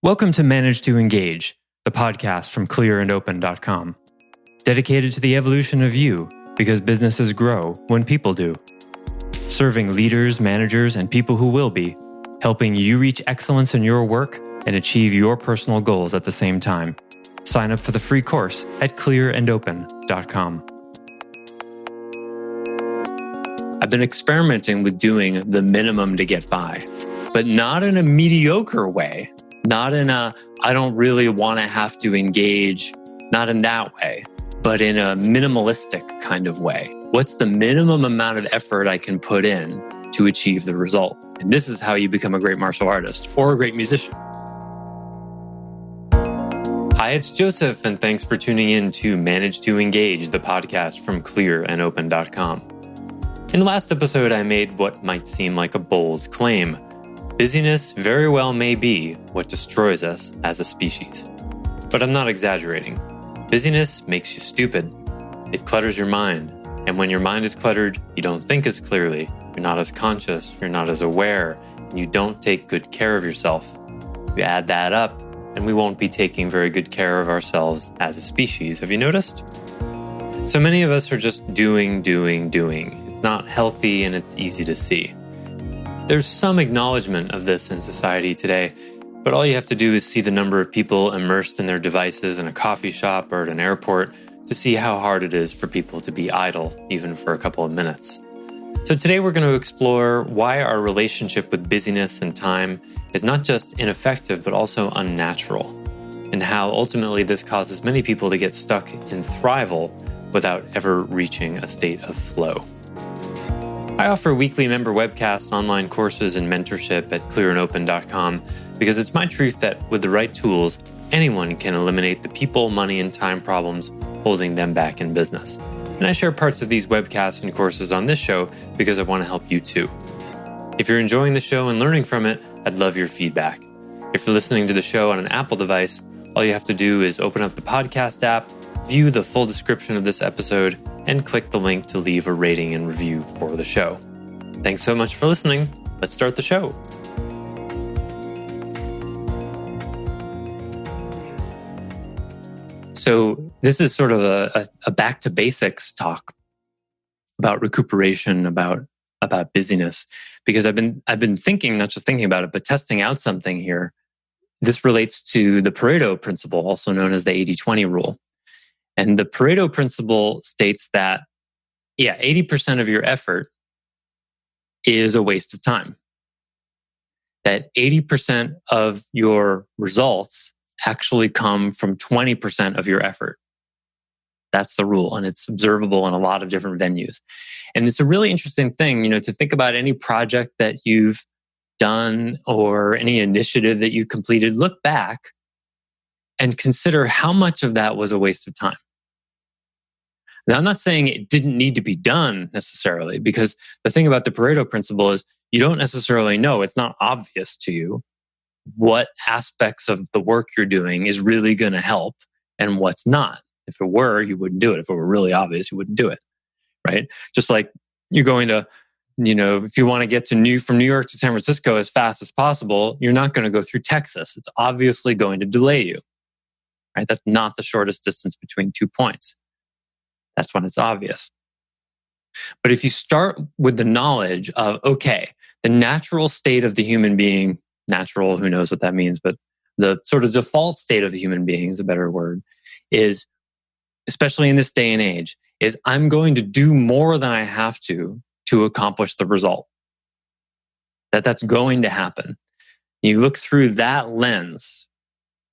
Welcome to Manage to Engage, the podcast from clearandopen.com. Dedicated to the evolution of you, because businesses grow when people do. Serving leaders, managers, and people who will be, helping you reach excellence in your work and achieve your personal goals at the same time. Sign up for the free course at clearandopen.com. I've been experimenting with doing the minimum to get by, but not in a mediocre way. Not in a, I don't really want to have to engage, not in that way, but in a minimalistic kind of way. What's the minimum amount of effort I can put in to achieve the result? And this is how you become a great martial artist or a great musician. Hi, it's Joseph, and thanks for tuning in to Manage to Engage, the podcast from clearandopen.com. In the last episode, I made what might seem like a bold claim. Busyness very well may be what destroys us as a species. But I'm not exaggerating. Busyness makes you stupid. It clutters your mind. And when your mind is cluttered, you don't think as clearly. You're not as conscious. You're not as aware. And you don't take good care of yourself. You add that up, and we won't be taking very good care of ourselves as a species. Have you noticed? So many of us are just doing. It's not healthy and it's easy to see. There's some acknowledgement of this in society today, but all you have to do is see the number of people immersed in their devices in a coffee shop or at an airport to see how hard it is for people to be idle, even for a couple of minutes. So today we're going to explore why our relationship with busyness and time is not just ineffective, but also unnatural, and how ultimately this causes many people to get stuck in thrival without ever reaching a state of flow. I offer weekly member webcasts, online courses, and mentorship at clearandopen.com because it's my truth that with the right tools, anyone can eliminate the people, money, and time problems holding them back in business. And I share parts of these webcasts and courses on this show because I want to help you too. If you're enjoying the show and learning from it, I'd love your feedback. If you're listening to the show on an Apple device, all you have to do is open up the podcast app, view the full description of this episode, and click the link to leave a rating and review for the show. Thanks so much for listening. Let's start the show. So this is sort of a back to basics talk about recuperation, about busyness, because I've been thinking, not just thinking about it, but testing out something here. This relates to the Pareto principle, also known as the 80-20 rule. And the Pareto principle states that, 80% of your effort is a waste of time. That 80% of your results actually come from 20% of your effort. That's the rule, and it's observable in a lot of different venues. And it's a really interesting thing, to think about any project that you've done or any initiative that you completed. Look back and consider how much of that was a waste of time. Now, I'm not saying it didn't need to be done necessarily, because the thing about the Pareto principle is you don't necessarily know. It's not obvious to you what aspects of the work you're doing is really going to help and what's not. If it were, you wouldn't do it. If it were really obvious, you wouldn't do it, right? Just like you're going to, if you want to get from New York to San Francisco as fast as possible, you're not going to go through Texas. It's obviously going to delay you, right? That's not the shortest distance between 2 points. That's when it's obvious. But if you start with the knowledge of, okay, the natural state of the human being, natural, who knows what that means, but the sort of default state of the human being is a better word, is, especially in this day and age, is I'm going to do more than I have to accomplish the result. That's going to happen. You look through that lens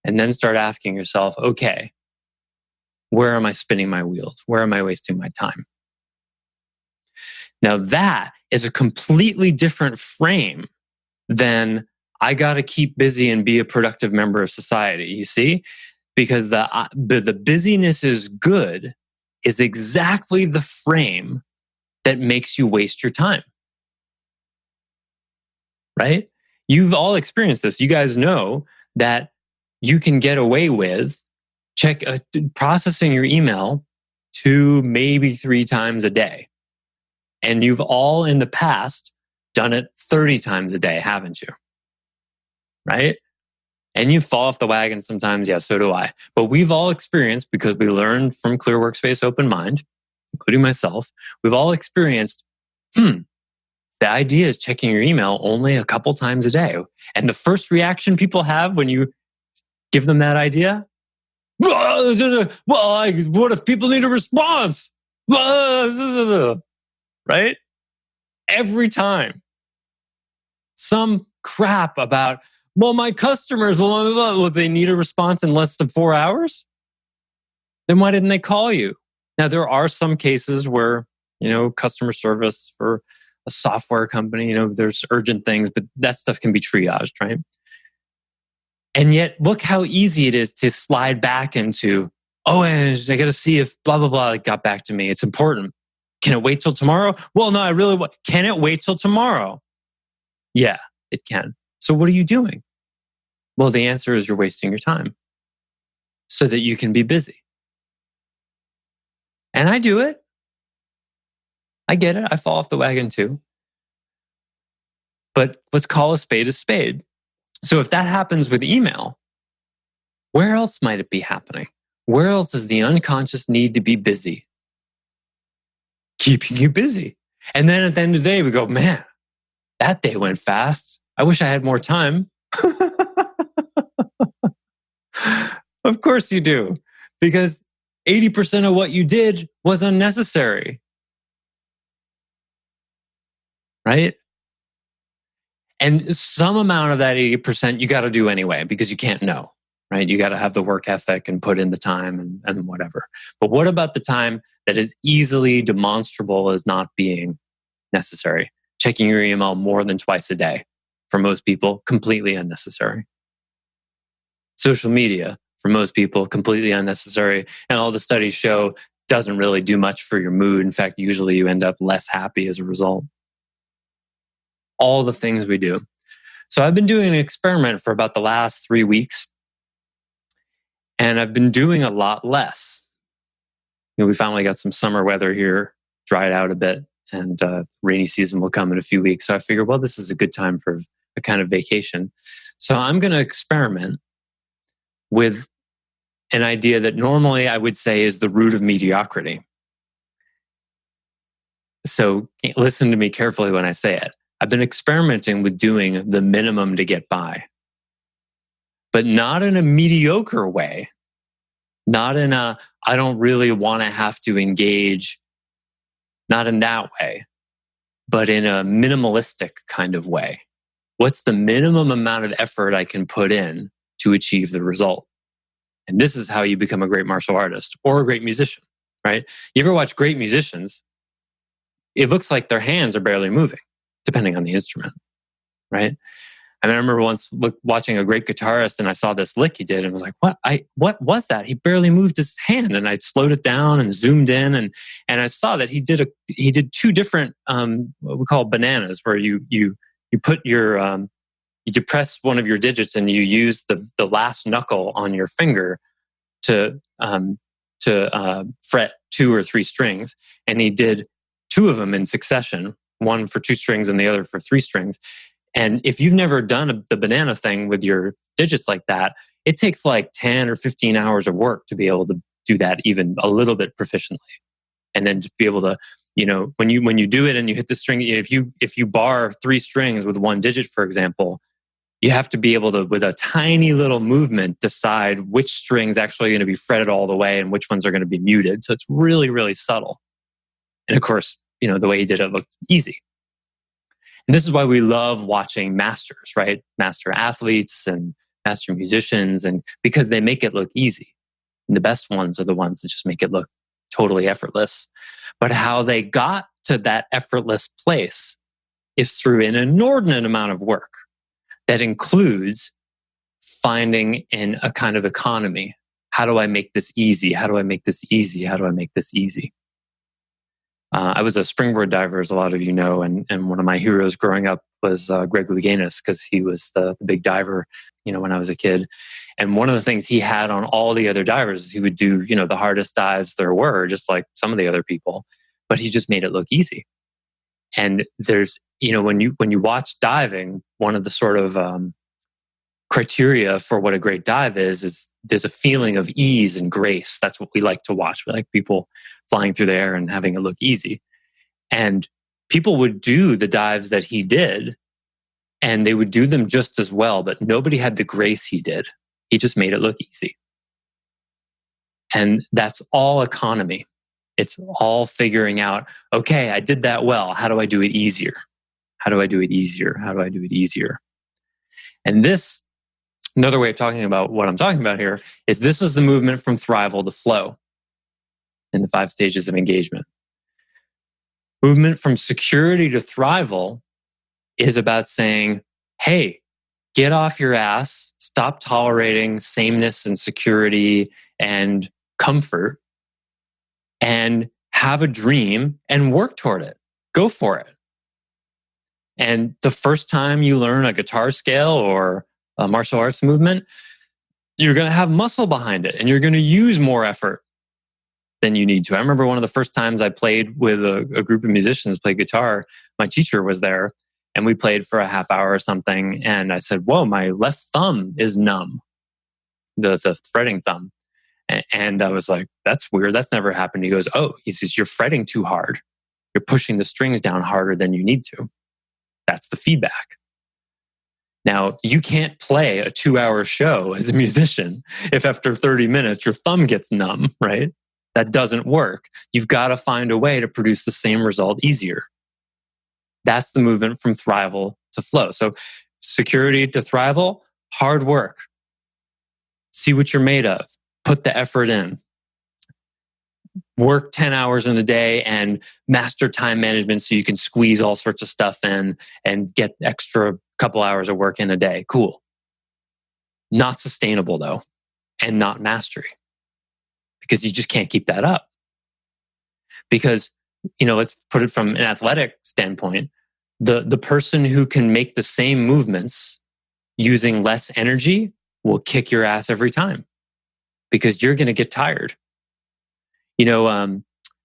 and then start asking yourself, okay, where am I spinning my wheels? Where am I wasting my time? Now that is a completely different frame than I got to keep busy and be a productive member of society. You see? Because the busyness is good is exactly the frame that makes you waste your time. Right? You've all experienced this. You guys know that you can get away with processing your email 2, maybe 3 times a day. And you've all in the past done it 30 times a day, haven't you? Right? And you fall off the wagon sometimes. Yeah, so do I. But we've all experienced, because we learned from Clear Workspace Open Mind, including myself, we've all experienced, the idea is checking your email only a couple times a day. And the first reaction people have when you give them that idea, well, what if people need a response? Right? Every time. Some crap about, well, my customers, will they need a response in less than 4 hours? Then why didn't they call you? Now, there are some cases where, customer service for a software company, there's urgent things, but that stuff can be triaged, right? And yet, look how easy it is to slide back into, I got to see if blah, blah, blah got back to me. It's important. Can it wait till tomorrow? Well, no, I really want. Can it wait till tomorrow? Yeah, it can. So what are you doing? Well, the answer is you're wasting your time so that you can be busy. And I do it. I get it. I fall off the wagon too. But let's call a spade a spade. So if that happens with email, where else might it be happening? Where else is the unconscious need to be busy? Keeping you busy. And then at the end of the day, we go, man, that day went fast. I wish I had more time. Of course you do, because 80% of what you did was unnecessary. Right? And some amount of that 80% you got to do anyway, because you can't know, right? You got to have the work ethic and put in the time and whatever. But what about the time that is easily demonstrable as not being necessary? Checking your email more than twice a day. For most people, completely unnecessary. Social media, for most people, completely unnecessary. And all the studies show doesn't really do much for your mood. In fact, usually you end up less happy as a result. All the things we do. So I've been doing an experiment for about the last 3 weeks, and I've been doing a lot less. We finally got some summer weather here, dried out a bit, and rainy season will come in a few weeks. So I figured, well, this is a good time for a kind of vacation. So I'm going to experiment with an idea that normally I would say is the root of mediocrity. So listen to me carefully when I say it. I've been experimenting with doing the minimum to get by, but not in a mediocre way, not in a, I don't really want to have to engage, not in that way, but in a minimalistic kind of way. What's the minimum amount of effort I can put in to achieve the result? And this is how you become a great martial artist or a great musician, right? You ever watch great musicians? It looks like their hands are barely moving, depending on the instrument, right? I remember once watching a great guitarist, and I saw this lick he did, and was like, what was that? He barely moved his hand. And I slowed it down and zoomed in, and I saw that he did two different what we call bananas, where you put your you depress one of your digits and you use the last knuckle on your finger to fret 2 or 3 strings, and he did 2 of them in succession, one for 2 strings and the other for 3 strings. And if you've never done the banana thing with your digits like that, it takes like 10 or 15 hours of work to be able to do that even a little bit proficiently. And then to be able to, when you do it and you hit the string, if you bar 3 strings with 1 digit, for example, you have to be able to, with a tiny little movement, decide which string's actually going to be fretted all the way and which ones are going to be muted. So it's really, really subtle. And of course, the way he did it looked easy. And this is why we love watching masters, right? Master athletes and master musicians, and because they make it look easy. And the best ones are the ones that just make it look totally effortless. But how they got to that effortless place is through an inordinate amount of work that includes finding in a kind of economy. How do I make this easy? How do I make this easy? How do I make this easy? I was a springboard diver, as a lot of you know, and one of my heroes growing up was Greg Louganis, because he was the big diver, when I was a kid. And one of the things he had on all the other divers is he would do, the hardest dives there were, just like some of the other people, but he just made it look easy. And there's, when you watch diving, one of the sort of criteria for what a great dive is there's a feeling of ease and grace. That's what we like to watch. We like people flying through the air and having it look easy. And people would do the dives that he did, and they would do them just as well, but nobody had the grace he did. He just made it look easy. And that's all economy. It's all figuring out, okay, I did that well. How do I do it easier? How do I do it easier? How do I do it easier? And this, another way of talking about what I'm talking about here, is this is the movement from thrival to flow in the 5 stages of engagement. Movement from security to thrival is about saying, hey, get off your ass, stop tolerating sameness and security and comfort, and have a dream and work toward it. Go for it. And the first time you learn a guitar scale or a martial arts movement, you're going to have muscle behind it and you're going to use more effort than you need to. I remember one of the first times I played with a group of musicians, played guitar, my teacher was there and we played for a half hour or something. And I said, whoa, my left thumb is numb, the fretting thumb. And I was like, that's weird. That's never happened. He goes, oh, he says, you're fretting too hard. You're pushing the strings down harder than you need to. That's the feedback. Now, you can't play a 2-hour show as a musician if after 30 minutes your thumb gets numb, right? That doesn't work. You've got to find a way to produce the same result easier. That's the movement from thrival to flow. So security to thrival, hard work. See what you're made of. Put the effort in. Work 10 hours in a day and master time management so you can squeeze all sorts of stuff in and get extra couple hours of work in a day. Cool. Not sustainable though, and not mastery, because you just can't keep that up. Because, let's put it from an athletic standpoint, the person who can make the same movements using less energy will kick your ass every time because you're going to get tired.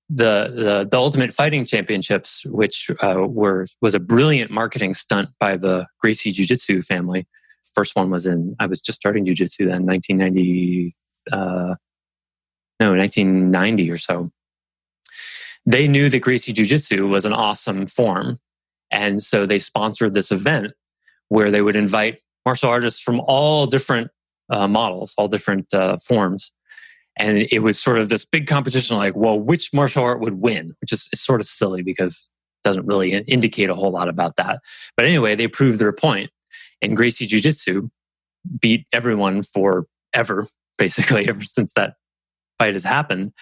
The Ultimate Fighting Championships, which was a brilliant marketing stunt by the Gracie Jiu-Jitsu family. First one was I was just starting Jiu-Jitsu then, 1990 or so. They knew that Gracie Jiu-Jitsu was an awesome form. And so they sponsored this event where they would invite martial artists from all different models, all different forms. And it was sort of this big competition, like, well, which martial art would win? Which is sort of silly because it doesn't really indicate a whole lot about that. But anyway, they proved their point. And Gracie Jiu-Jitsu beat everyone forever, basically, ever since that fight has happened.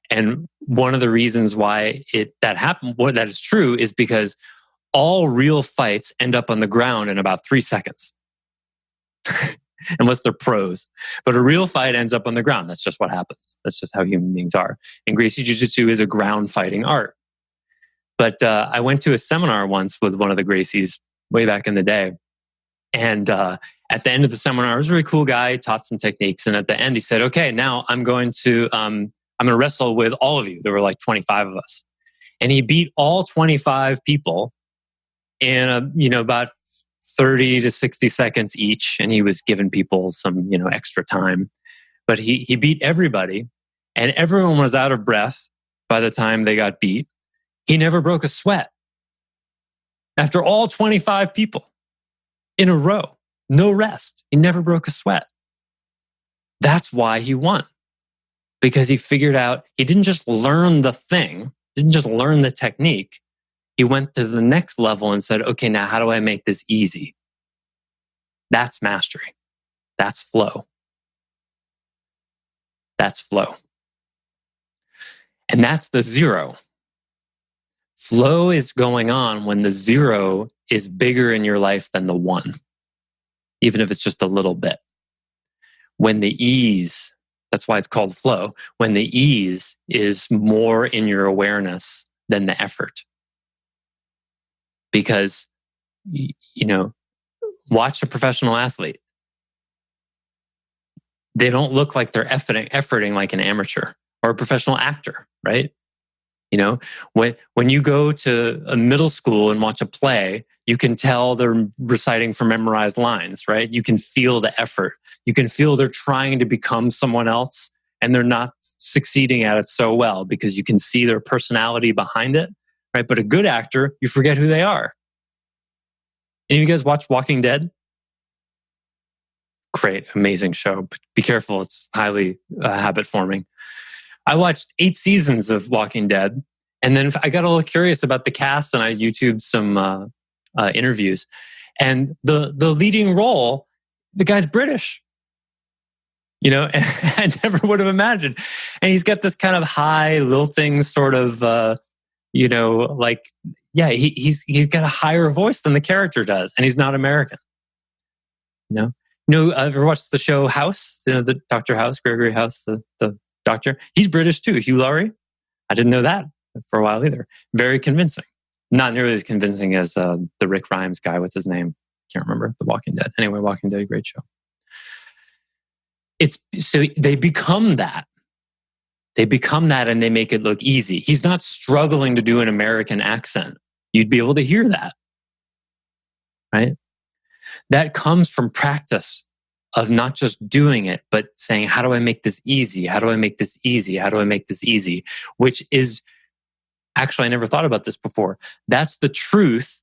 And one of the reasons why that happened, what that is true, is because all real fights end up on the ground in about 3 seconds. Unless they're pros. But a real fight ends up on the ground. That's just what happens. That's just how human beings are. And Gracie Jiu-Jitsu is a ground fighting art. But I went to a seminar once with one of the Gracies way back in the day. And at the end of the seminar, he was a really cool guy, taught some techniques. And at the end, he said, okay, now I'm going to wrestle with all of you. There were like 25 of us. And he beat all 25 people in about 30 to 60 seconds each. And he was giving people some, extra time. But he beat everybody and everyone was out of breath by the time they got beat. He never broke a sweat. After all 25 people in a row, no rest. He never broke a sweat. That's why he won. Because he figured out, he didn't just learn the thing, didn't just learn the technique. He went to the next level and said, okay, now how do I make this easy? That's mastery. That's flow. That's flow. And that's the 0. Flow is going on when the 0 is bigger in your life than the 1, even if it's just a little bit. When the ease, that's why it's called flow, when the ease is more in your awareness than the effort. Because, watch a professional athlete. They don't look like they're efforting like an amateur or a professional actor, right? When you go to a middle school and watch a play, You can tell they're reciting from memorized lines, right? You can feel the effort. You can feel they're trying to become someone else and they're not succeeding at it so well because you can see their personality behind it, right? But a good actor, you forget who they are. Any of you guys watch Walking Dead? Great, amazing show. Be careful, it's highly habit forming. I watched 8 seasons of Walking Dead, and then I got a little curious about the cast, and I YouTubed some interviews. And the leading role, the guy's British. You know, I never would have imagined. And he's got this kind of high, lilting sort of, he's got a higher voice than the character does, and he's not American. I've ever watched the show House, the Dr. House, Gregory House, the doctor. He's British too, Hugh Laurie. I didn't know that for a while either. Very convincing. Not nearly as convincing as the Rick Grimes guy. What's his name? Can't remember. The Walking Dead. Anyway, Walking Dead, great show. So they become that. They become that and they make it look easy. He's not struggling to do an American accent. You'd be able to hear that, right? That comes from practice of not just doing it, but saying, how do I make this easy? How do I make this easy? How do I make this easy? Which is, actually, I never thought about this before. That's the truth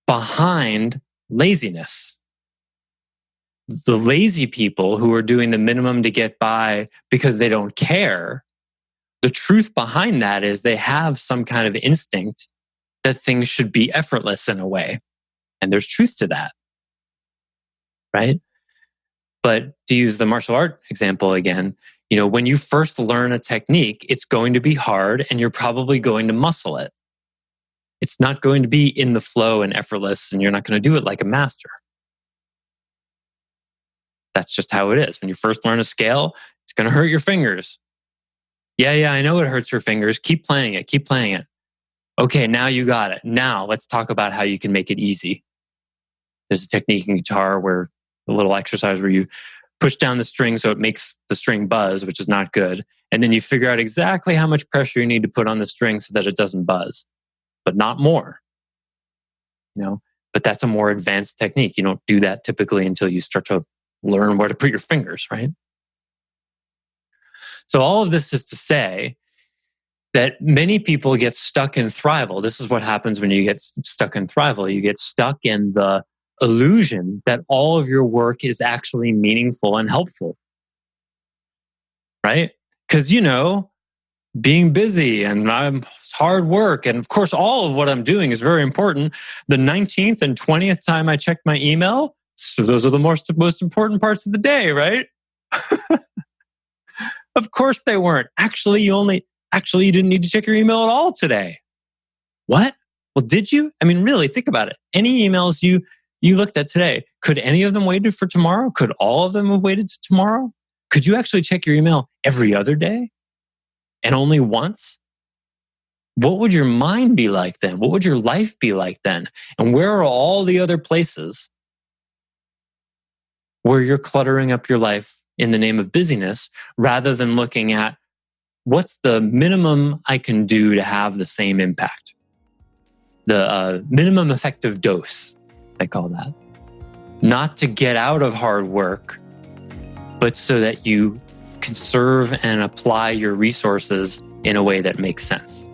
behind laziness. The lazy people who are doing the minimum to get by because they don't care, the truth behind that is they have some kind of instinct that things should be effortless in a way. And there's truth to that, right? But to use the martial art example again, when you first learn a technique, it's going to be hard and you're probably going to muscle it. It's not going to be in the flow and effortless, and you're not going to do it like a master. That's just how it is. When you first learn a scale, it's going to hurt your fingers. Yeah, I know it hurts your fingers. Keep playing it. Keep playing it. Okay, now you got it. Now let's talk about how you can make it easy. There's a technique in guitar where a little exercise where you push down the string so it makes the string buzz, which is not good. And then you figure out exactly how much pressure you need to put on the string so that it doesn't buzz, but not more. But that's a more advanced technique. You don't do that typically until you start to learn where to put your fingers, right? So all of this is to say that many people get stuck in thrival. This is what happens when you get stuck in thrival. You get stuck in the illusion that all of your work is actually meaningful and helpful, right? Because, being busy and it's hard work. And of course, all of what I'm doing is very important. The 19th and 20th time I checked my email, so those are the most important parts of the day, right? Of course they weren't. Actually, you didn't need to check your email at all today. What? Well, did you? I mean, really, think about it. Any emails you looked at today, could any of them wait for tomorrow? Could all of them have waited to tomorrow? Could you actually check your email every other day and only once? What would your mind be like then? What would your life be like then? And where are all the other places where you're cluttering up your life in the name of busyness rather than looking at what's the minimum I can do to have the same impact? The minimum effective dose, they call that. Not to get out of hard work, but so that you conserve and apply your resources in a way that makes sense.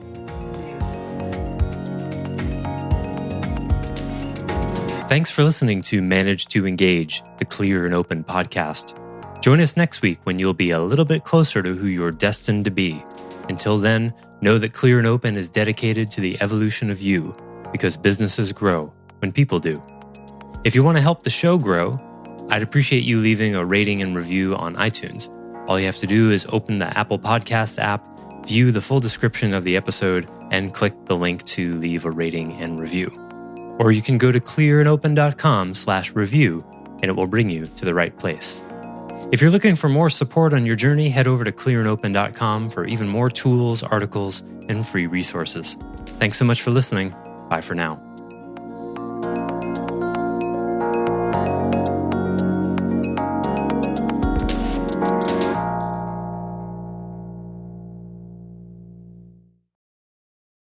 Thanks for listening to Manage to Engage, the Clear and Open podcast. Join us next week when you'll be a little bit closer to who you're destined to be. Until then, know that Clear and Open is dedicated to the evolution of you, because businesses grow when people do. If you want to help the show grow, I'd appreciate you leaving a rating and review on iTunes. All you have to do is open the Apple Podcasts app, view the full description of the episode, and click the link to leave a rating and review. Or you can go to clearandopen.com/review and it will bring you to the right place. If you're looking for more support on your journey, head over to clearandopen.com for even more tools, articles, and free resources. Thanks so much for listening. Bye for now.